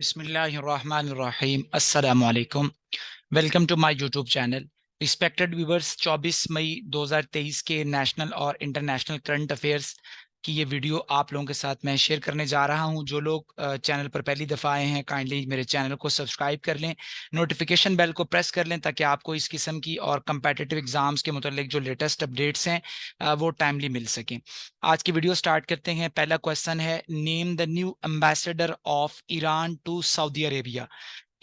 बिस्मिल्लाहिर्रहमानिर्रहीम अस्सलामु अलैकुम। Welcome to my YouTube channel. Respected viewers, 24 मई 2023 के नेशनल और इंटरनेशनल करंट अफेयर्स की ये वीडियो आप लोगों के साथ मैं शेयर करने जा रहा हूं। जो लोग चैनल पर पहली दफ़ा आए हैं, काइंडली मेरे चैनल को सब्सक्राइब कर लें, नोटिफिकेशन बेल को प्रेस कर लें ताकि आपको इस किस्म की और कम्पेटिटिव एग्जाम्स के मुतालिक जो लेटेस्ट अपडेट्स हैं वो टाइमली मिल सकें। आज की वीडियो स्टार्ट करते हैं। पहला क्वेश्चन है, name the new ambassador of Iran to Saudi Arabia.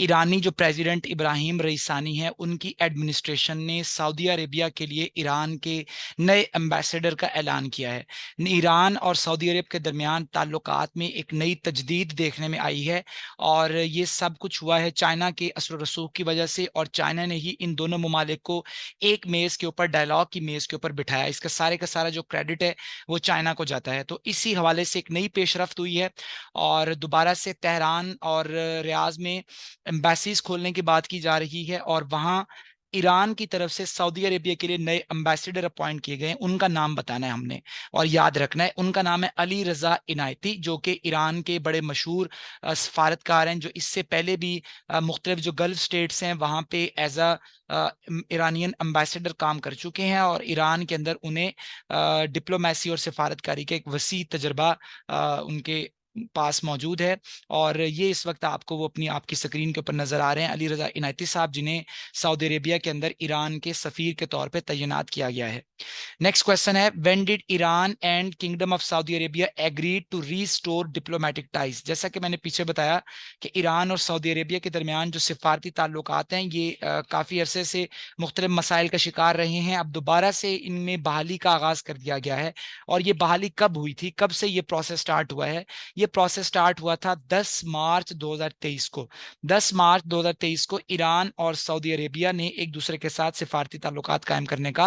ईरानी जो प्रेसिडेंट इब्राहिम रईसानी है, उनकी एडमिनिस्ट्रेशन ने सऊदी अरेबिया के लिए ईरान के नए एम्बेसडर का ऐलान किया है। ईरान और सऊदी अरब के दरमियान ताल्लुकात में एक नई तजदीद देखने में आई है और ये सब कुछ हुआ है चाइना के असर रसूख की वजह से, और चाइना ने ही इन दोनों ममालिक को एक मेज़ के ऊपर, डायलॉग की मेज़ के ऊपर बिठाया। इसका सारे का सारा जो क्रेडिट है वो चाइना को जाता है। तो इसी हवाले से एक नई पेशरफ्त हुई है और दोबारा से तेहरान और रियाज में एम्बेसीज खोलने की बात की जा रही है और वहां ईरान की तरफ से सऊदी अरेबिया के लिए नए एम्बेसडर अपॉइंट किए गए हैं। उनका नाम बताना है हमने और याद रखना है। उनका नाम है अली रजा इनायती, जो कि ईरान के बड़े मशहूर सफारतकार हैं, जो इससे पहले भी मुख्तलिफ जो गल्फ स्टेट्स हैं वहां पे एज अ ईरानियन एम्बेसडर काम कर चुके हैं और ईरान के अंदर उन्हें डिप्लोमेसी और सिफारतकारी का एक वसी तजर्बा उनके पास मौजूद है। और ये इस वक्त आपको वो अपनी आपकी स्क्रीन के ऊपर नजर आ रहे हैं, अली रजा इनायती साहब, जिन्हें सऊदी अरेबिया के अंदर ईरान के सफीर के तौर पे तैनात किया गया है। नेक्स्ट क्वेश्चन है, when did Iran and kingdom of Saudi Arabia agreed to restore diplomatic ties. जैसा कि मैंने पीछे बताया कि ईरान और सऊदी अरेबिया के दरमियान जो सिफारती ताल्लुकात हैं ये काफ़ी अरसे से मुख्तलिफ मसाइल का शिकार रहे हैं। अब दोबारा से इनमें बहाली का आगाज कर दिया गया है। और ये बहाली कब हुई थी, कब से ये प्रोसेस स्टार्ट हुआ है? ये प्रोसेस स्टार्ट हुआ था 10 मार्च 2023 को। 10 मार्च 2023 को ईरान और सऊदी अरेबिया ने एक दूसरे के साथ सिफारती ताल्लुकात कायम करने का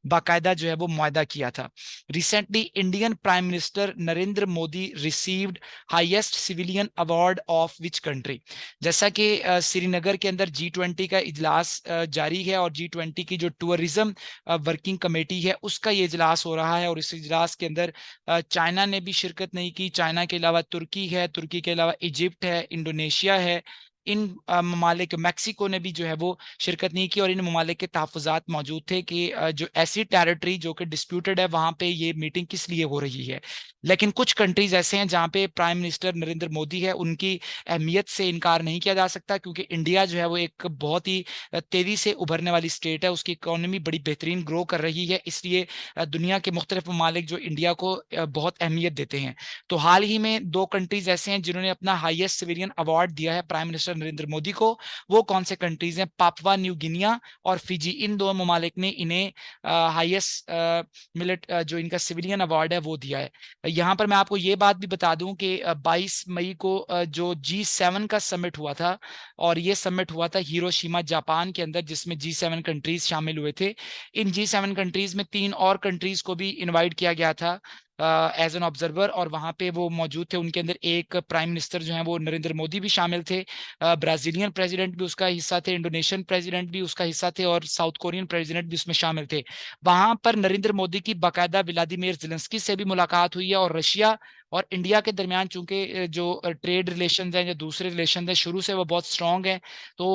बाकायदा जो है वो मुआहदा किया था। Recently Indian prime minister Narendra Modi received highest civilian award of which country. जैसा कि श्रीनगर के अंदर G20 का इजलास जारी है और G20 की जो टूरिज्म वर्किंग कमेटी है उसका ये इजलास हो रहा है और इस इजलास के अंदर चाइना ने भी शिरकत नहीं की। चाइना के अलावा तुर्की है, तुर्की के अलावा इजिप्ट है, इंडोनेशिया है। इन ममालिक, मैक्सिको ने भी जो है वो शिरकत नहीं की और इन ममालिक के तहफ़्फ़ुज़ात मौजूद थे कि जो ऐसी टेरिटरी जो कि डिस्प्यूटेड है वहाँ पे ये मीटिंग किस लिए हो रही है। लेकिन कुछ कंट्रीज ऐसे हैं जहाँ पे प्राइम मिनिस्टर नरेंद्र मोदी है, उनकी अहमियत से इनकार नहीं किया जा सकता, क्योंकि इंडिया जो है वो एक बहुत ही तेज़ी से उभरने वाली स्टेट है। उसकी इकोनॉमी बड़ी बेहतरीन ग्रो कर रही है, इसलिए दुनिया के मुख्तलिफ ममालिक जो इंडिया को बहुत अहमियत देते हैं। तो हाल ही में दो कंट्रीज ऐसे हैं जिन्होंने अपना हाईएस्ट सिविलियन अवार्ड दिया है प्राइम मिनिस्टर नरेंद्र मोदी को। वो कौन से कंट्रीज हैं? पापुआ न्यू गिनिया और फिजी। इन दो ममालिक ने इन्हें हाईएस्ट मिलिट जो इनका सिविलियन अवार्ड है वो दिया है। यहाँ पर मैं आपको ये बात भी बता दूं कि 22 मई को जो G7 का समिट हुआ था, और ये समिट हुआ था हिरोशिमा जापान के अंदर, जिसमें G7 कंट्रीज शामिल हुए थे। इन G7 कंट्रीज में 3 और कंट्रीज को भी इनवाइट किया गया था एज एन ऑब्जर्वर, और वहां पे वो मौजूद थे। उनके अंदर एक प्राइम मिनिस्टर जो है वो नरेंद्र मोदी भी शामिल थे, ब्राजीलियन प्रेसिडेंट भी उसका हिस्सा थे, इंडोनेशियन प्रेसिडेंट भी उसका हिस्सा थे और साउथ कोरियन प्रेसिडेंट भी उसमें शामिल थे। वहां पर नरेंद्र मोदी की बाकायदा व्लादिमीर ज़ेलेंस्की से भी मुलाकात हुई है और रशिया और इंडिया के दरमियान चूंकि जो ट्रेड रिलेशन हैं, जो दूसरे रिलेशन हैं, शुरू से वो बहुत स्ट्रांग है। तो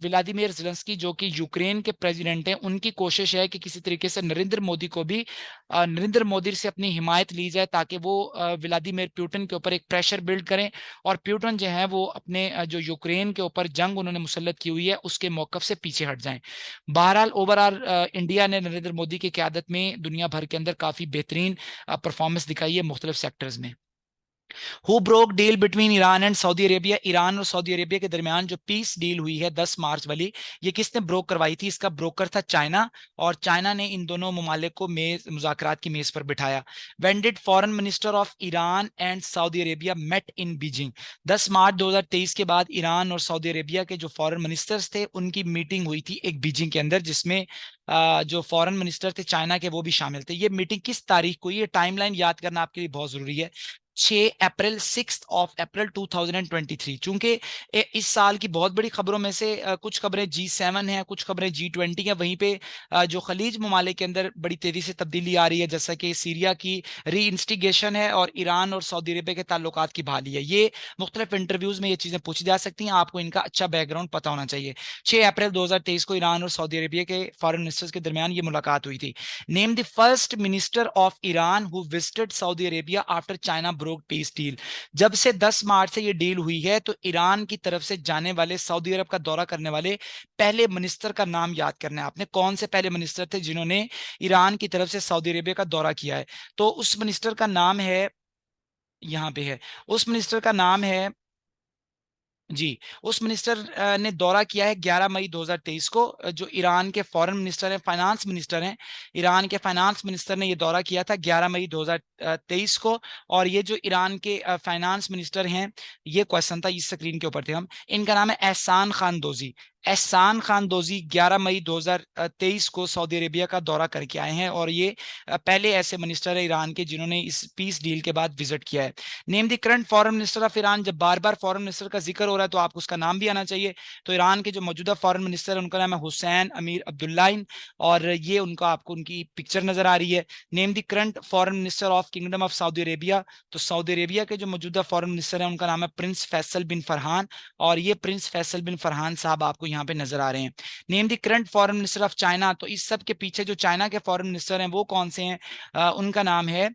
व्लादिमीर ज़ेलेंस्की जो कि यूक्रेन के प्रेसिडेंट हैं, उनकी कोशिश है कि किसी तरीके से नरेंद्र मोदी को भी नरेंद्र मोदी से अपनी हिमायत ली जाए ताकि वो व्लादिमीर पुतिन के ऊपर एक प्रेशर बिल्ड करें और पुतिन जो है वो अपने जो यूक्रेन के ऊपर जंग उन्होंने मुसल्लत की हुई है उसके मौकफ से पीछे हट जाएं। बहरहाल ओवरऑल इंडिया ने नरेंद्र मोदी की क़यादत में दुनिया भर के अंदर काफ़ी बेहतरीन परफॉर्मेंस दिखाई है मुख्तलिफ सेक्टर्स में। Who broke deal between Iran and Saudi Arabia. Iran और सऊदी अरेबिया के दरमियान जो पीस डील हुई है 10 मार्च वाली, ये किसने ब्रोक करवाई थी? इसका ब्रोकर था चाइना, और चाइना ने इन दोनों ममालिक को मेज मुज़ाकरात की मेज पर बिठाया। When did foreign minister of Iran and Saudi Arabia met in Beijing. 10 मार्च 2023 के बाद ईरान और सऊदी अरेबिया के जो फॉरेन मिनिस्टर्स थे उनकी मीटिंग हुई थी एक बीजिंग के अंदर, जिसमें जो फॉरेन मिनिस्टर थे चाइना के वो भी शामिल थे। ये मीटिंग किस तारीख को? ये टाइमलाइन याद करना आपके लिए बहुत जरूरी है। 6 अप्रैल, 6 अप्रैल 2023। चूंकि इस साल की बहुत बड़ी खबरों में से कुछ खबरें G7 हैं, कुछ खबरें G20 हैं, वहीं पे जो खलीज ममालिक के अंदर बड़ी तेजी से तब्दीली आ रही है, जैसा कि सीरिया की री इंस्टिगेशन है और ईरान और सऊदी अरेबिया के ताल्लुकात की बहाली है। ये मुख्तलिफ इंटरव्यूज में ये चीजें पूछी जा सकती हैं, आपको इनका अच्छा बैकग्राउंड पता होना चाहिए। 6 अप्रैल 2023 को ईरान और सऊदी अरेबिया के फॉरेन मिनिस्टर्स के दरमियान ये मुलाकात हुई थी। Name the first minister of Iran who visited Saudi Arabia after China broke peace deal. जब से 10 मार्च से ये डील हुई है, तो ईरान की तरफ से जाने वाले, सऊदी अरब का दौरा करने वाले पहले मिनिस्टर का नाम याद करना है आपने। कौन से पहले मिनिस्टर थे जिन्होंने ईरान की तरफ से सऊदी अरेबिया का दौरा किया है? तो उस मिनिस्टर का नाम है, यहाँ पे है, उस मिनिस्टर का नाम है, जी, उस मिनिस्टर ने दौरा किया है 11 मई 2023 को। जो ईरान के फॉरेन मिनिस्टर हैं, फाइनेंस मिनिस्टर हैं, ईरान के फाइनेंस मिनिस्टर ने ये दौरा किया था 11 मई 2023 को। और ये जो ईरान के फाइनेंस मिनिस्टर हैं, ये क्वेश्चन था, इस स्क्रीन के ऊपर थे हम, इनका नाम है एहसान खान दोजी। एहसान खान दोजी 11 मई 2023 को सऊदी अरेबिया का दौरा करके आए हैं, और ये पहले ऐसे मिनिस्टर है ईरान के जिन्होंने इस पीस डील के बाद विजिट किया है। Name the current foreign minister of Iran. जब बार बार फॉरेन मिनिस्टर का जिक्र हो रहा है तो आपको उसका नाम भी आना चाहिए। तो ईरान के जो मौजूदा फॉरेन मिनिस्टर है उनका नाम है हुसैन अमीर अब्दुल्लाइन, और ये उनका आपको उनकी पिक्चर नजर आ रही है। Name the current foreign minister of kingdom of Saudi Arabia. तो सऊदी अरेबिया के जो मौजूदा फॉरेन मिनिस्टर है उनका नाम है प्रिंस फैसल बिन फरहान, और ये प्रिंस फैसल बिन फरहान साहब आपको यहाँ पे नजर आ रहे हैं। Name the current foreign minister of China. तो इस सब के पीछे जो चाइना के फॉरेन मिनिस्टर हैं वो कौन से हैं? उनका नाम है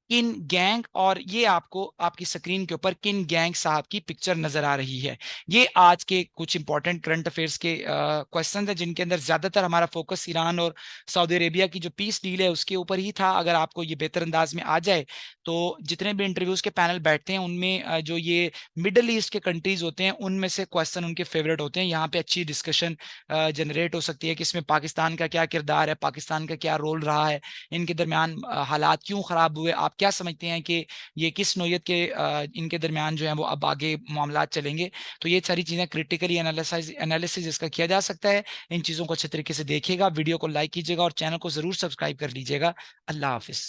किन गैंग, और ये आपको आपकी स्क्रीन के ऊपर किन गैंग साहब की पिक्चर नजर आ रही है। ये आज के कुछ इंपॉर्टेंट करंट अफेयर्स के क्वेश्चन है, जिनके अंदर ज्यादातर हमारा फोकस ईरान और सऊदी अरेबिया की जो पीस डील है उसके ऊपर ही था। अगर आपको ये बेहतर अंदाज में आ जाए तो जितने भी इंटरव्यूज के पैनल बैठते हैं उनमें जो ये मिडल ईस्ट के कंट्रीज होते हैं उनमें से क्वेश्चन उनके फेवरेट होते हैं। यहाँ पे अच्छी डिस्कशन जनरेट हो सकती है कि इसमें पाकिस्तान का क्या किरदार है, पाकिस्तान का क्या रोल रहा है, इनके दरमियान हालात क्यों खराब हुए, आप क्या समझते हैं कि ये किस नौयत के इनके दरमियान जो है वो अब आगे मामला चलेंगे। तो ये सारी चीजें क्रिटिकली एनालिसिस इसका किया जा सकता है। इन चीजों को अच्छे तरीके से देखिएगा, वीडियो को लाइक कीजिएगा और चैनल को जरूर सब्सक्राइब कर लीजिएगा। अल्लाह हाफिज।